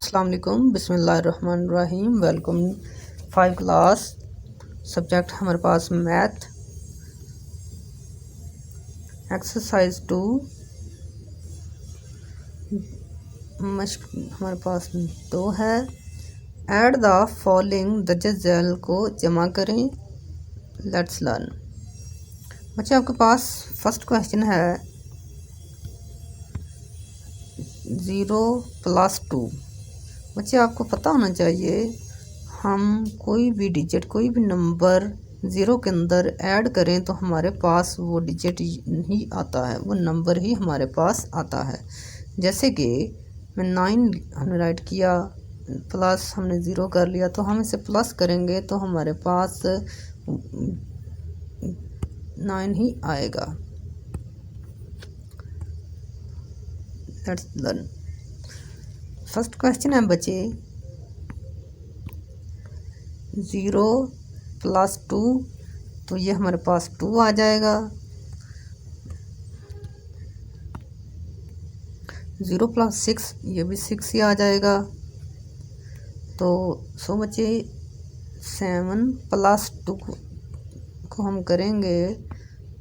अस्सलाम वालेकुम, बिस्मिल्लाहिर्रहमानिर्रहीम। Welcome 5 class. सब्जेक्ट हमारे पास मैथ। एक्सरसाइज 2 मश्क हमारे पास 2 है। ऐड द फॉलोइंग दजल को जमा करें। Let's learn. बच्चे आपके पास फर्स्ट क्वेश्चन है 0 + 2। बच्चे आपको पता होना चाहिए हम कोई भी डिजिट कोई भी नंबर 0 के अंदर ऐड करें तो हमारे पास वो डिजिट ही आता है, वो नंबर ही हमारे पास आता है। जैसे कि मैं 9 हमने राइट किया, प्लस हमने 0 कर लिया, तो हम इसे प्लस करेंगे तो हमारे पास 9 ही आएगा। Let's learn. फर्स्ट क्वेश्चन है बच्चे 0 + 2, तो ये हमारे पास 2 आ जाएगा। 0 + 6, ये भी 6 ही आ जाएगा। तो सो बच्चे 7 + 2 को हम करेंगे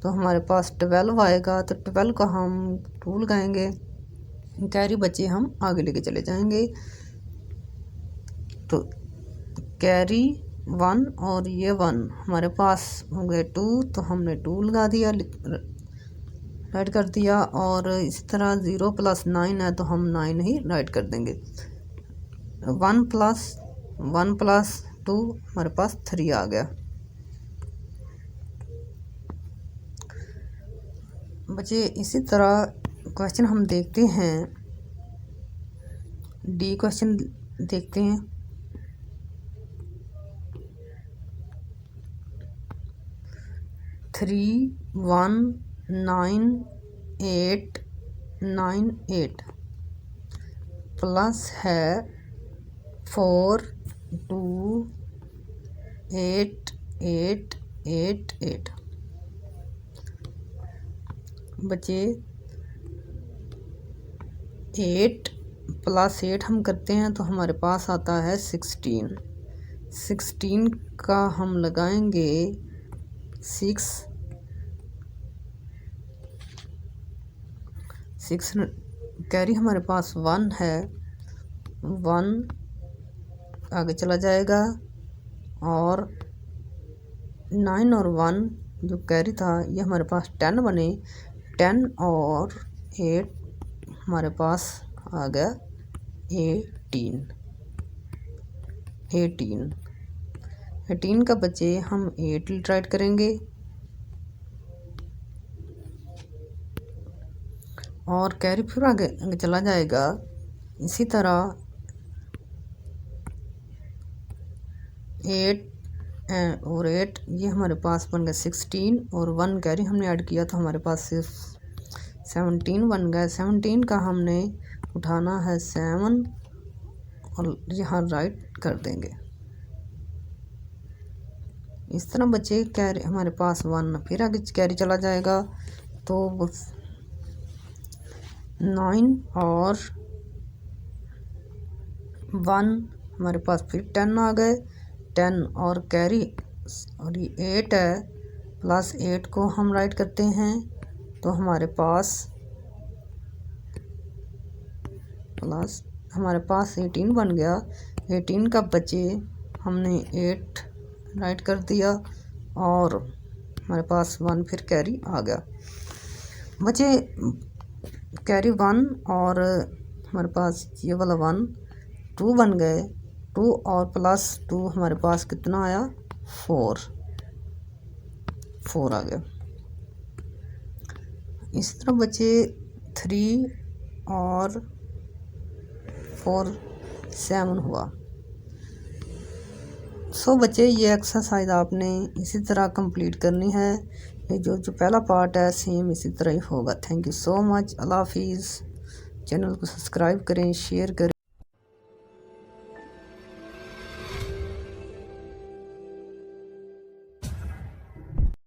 तो हमारे पास 12 आएगा। तो 12 का हम 2 लगाएंगे, कैरी बच्चे हम आगे लेके चले जाएंगे। तो कैरी 1 और ये 1 हमारे पास हो गए 2, तो हमने 2 लगा दिया, राइट कर दिया। और इसी तरह 0 + 9 है तो हम 9 ही राइट कर देंगे। 1 + 2 हमारे पास 3 आ गया। बच्चे इसी तरह क्वेश्चन हम देखते हैं, डी क्वेश्चन देखते हैं। 3 1 9 8 9 8 प्लस है 4 2 8 8 8 8। बच्चे 8 + 8 हम करते हैं तो हमारे पास आता है 16। 16 का हम लगाएंगे 6 कैरी हमारे पास 1 है, 1 आगे चला जाएगा। और 9 और 1 जो कैरी था ये हमारे पास 10 बने। 10 और 8 हमारे पास आ गया 18। 18 का बच्चे हम 8 राइट करेंगे और कैरी फिर आगे चला जाएगा। इसी तरह 8 और 8 ये हमारे पास बन गया 16, और 1 कैरी हमने ऐड किया तो हमारे पास सिर्फ 17 बन गया। 17 का हमने उठाना है 7 और यहाँ राइट कर देंगे। इस तरह बच्चे कैरी हमारे पास 1 फिर आगे कैरी चला जाएगा तो 9 और 1 हमारे पास फिर 10 आ गए। 10 और कैरी और ये 8 है, प्लस 8 को हम राइट करते हैं तो हमारे पास 18 बन गया। 18 का बच्चे हमने 8 राइट कर दिया और हमारे पास 1 फिर कैरी आ गया। बच्चे कैरी 1 और हमारे पास ये वाला 1 2 बन गए। 2 और प्लस 2 हमारे पास कितना आया 4 आ गया। इस तरह बच्चे 3 और 4 7 हुआ। सो बच्चे ये एक्सरसाइज आपने इसी तरह कंप्लीट करनी है। ये जो पहला पार्ट है सेम इसी तरह ही होगा। Thank you so much. अल्लाह हाफिज़। चैनल को सब्सक्राइब करें, शेयर करें।